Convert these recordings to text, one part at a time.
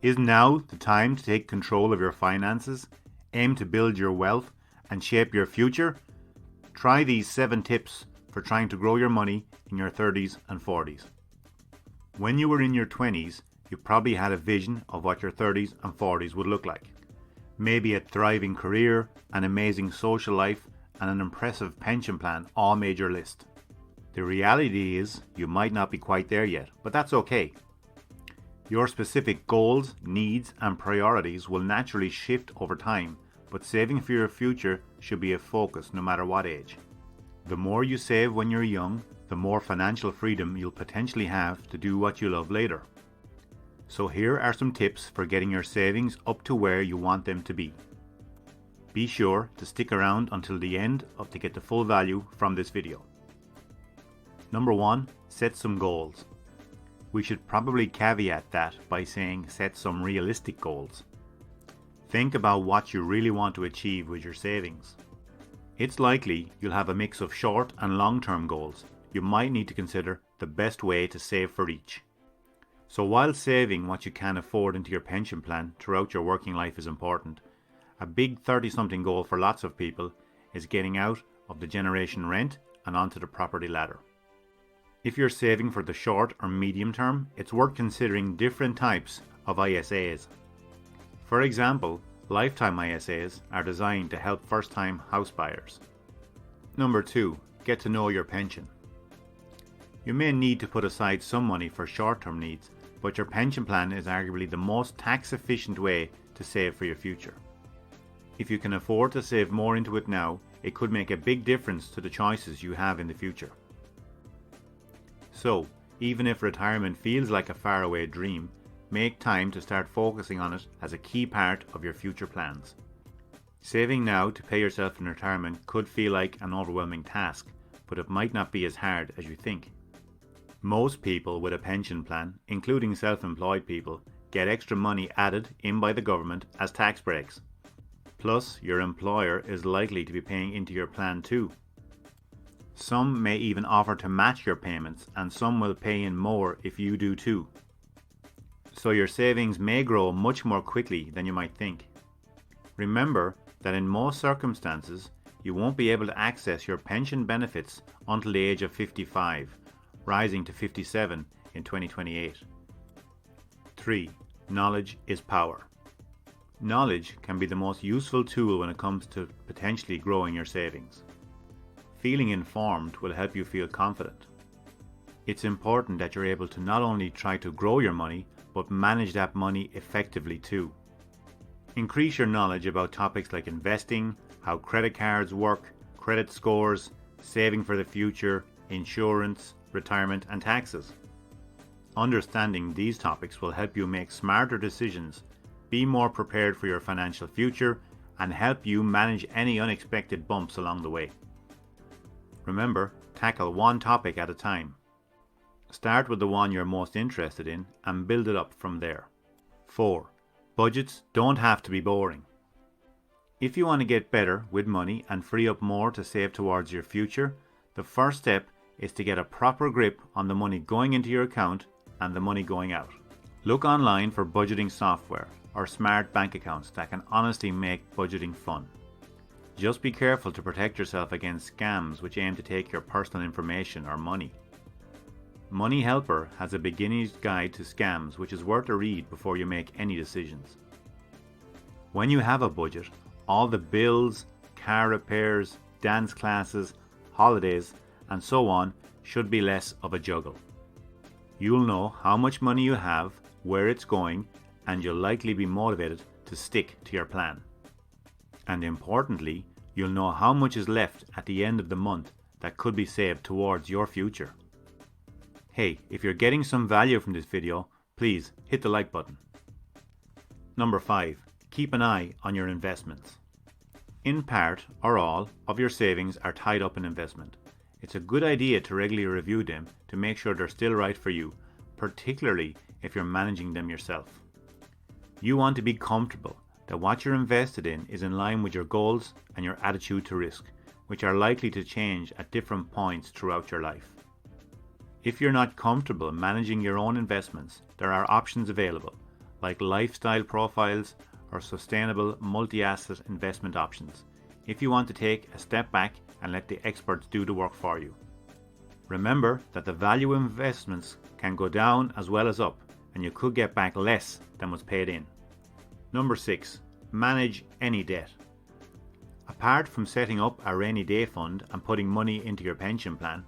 Is now the time to take control of your finances, aim to build your wealth, and shape your future? Try these 7 tips for trying to grow your money in your 30s and 40s. When you were in your 20s, you probably had a vision of what your 30s and 40s would look like. Maybe a thriving career, an amazing social life, and an impressive pension plan all made your list. The reality is you might not be quite there yet, but that's okay. Your specific goals, needs, and priorities will naturally shift over time, but saving for your future should be a focus no matter what age. The more you save when you're young, the more financial freedom you'll potentially have to do what you love later. So here are some tips for getting your savings up to where you want them to be. Be sure to stick around until the end to get the full value from this video. Number 1, set some goals. We should probably caveat that by saying set some realistic goals. Think about what you really want to achieve with your savings. It's likely you'll have a mix of short and long-term goals. You might need to consider the best way to save for each. So while saving what you can afford into your pension plan throughout your working life is important, a big 30-something goal for lots of people is getting out of the generation rent and onto the property ladder. If you're saving for the short or medium term, it's worth considering different types of ISAs. For example, lifetime ISAs are designed to help first-time house buyers. Number 2, get to know your pension. You may need to put aside some money for short-term needs, but your pension plan is arguably the most tax-efficient way to save for your future. If you can afford to save more into it now, it could make a big difference to the choices you have in the future. So, even if retirement feels like a faraway dream, make time to start focusing on it as a key part of your future plans. Saving now to pay yourself in retirement could feel like an overwhelming task, but it might not be as hard as you think. Most people with a pension plan, including self-employed people, get extra money added in by the government as tax breaks. Plus, your employer is likely to be paying into your plan too. Some may even offer to match your payments, and some will pay in more if you do too. So your savings may grow much more quickly than you might think. Remember that in most circumstances, you won't be able to access your pension benefits until the age of 55, rising to 57 in 2028. 3. Knowledge is power. Knowledge can be the most useful tool when it comes to potentially growing your savings. Feeling informed will help you feel confident. It's important that you're able to not only try to grow your money, but manage that money effectively too. Increase your knowledge about topics like investing, how credit cards work, credit scores, saving for the future, insurance, retirement, and taxes. Understanding these topics will help you make smarter decisions, be more prepared for your financial future, and help you manage any unexpected bumps along the way. Remember, tackle one topic at a time. Start with the one you're most interested in and build it up from there. 4. Budgets don't have to be boring. If you want to get better with money and free up more to save towards your future, the first step is to get a proper grip on the money going into your account and the money going out. Look online for budgeting software or smart bank accounts that can honestly make budgeting fun. Just be careful to protect yourself against scams which aim to take your personal information or money. Money Helper has a beginner's guide to scams which is worth a read before you make any decisions. When you have a budget, all the bills, car repairs, dance classes, holidays, and so on should be less of a juggle. You'll know how much money you have, where it's going, and you'll likely be motivated to stick to your plan. And importantly, you'll know how much is left at the end of the month that could be saved towards your future. Hey, if you're getting some value from this video, please hit the like button. Number 5. Keep an eye on your investments. In part or all of your savings are tied up in investment. It's a good idea to regularly review them to make sure they're still right for you, particularly if you're managing them yourself. You want to be comfortable that what you're invested in is in line with your goals and your attitude to risk, which are likely to change at different points throughout your life. If you're not comfortable managing your own investments, there are options available, like lifestyle profiles or sustainable multi-asset investment options, if you want to take a step back and let the experts do the work for you. Remember that the value of investments can go down as well as up, and you could get back less than was paid in. Number 6. Manage any debt. Apart from setting up a rainy day fund and putting money into your pension plan,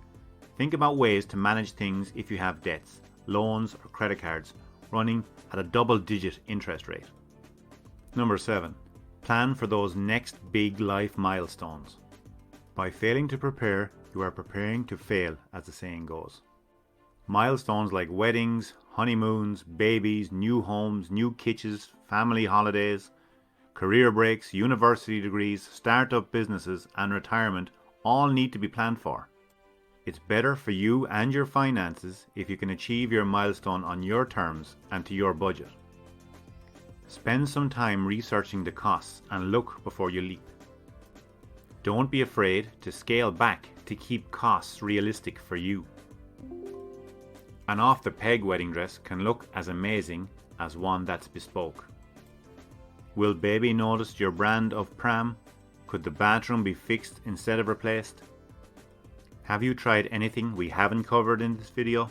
think about ways to manage things if you have debts, loans or credit cards running at a double-digit interest rate. Number 7. Plan for those next big life milestones. By failing to prepare, you are preparing to fail, as the saying goes. Milestones like weddings, honeymoons, babies, new homes, new kitchens, family holidays, career breaks, university degrees, startup businesses and retirement all need to be planned for. It's better for you and your finances if you can achieve your milestone on your terms and to your budget. Spend some time researching the costs and look before you leap. Don't be afraid to scale back to keep costs realistic for you. An off-the-peg wedding dress can look as amazing as one that's bespoke. Will baby notice your brand of pram? Could the bathroom be fixed instead of replaced? Have you tried anything we haven't covered in this video?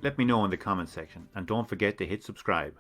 Let me know in the comment section and don't forget to hit subscribe.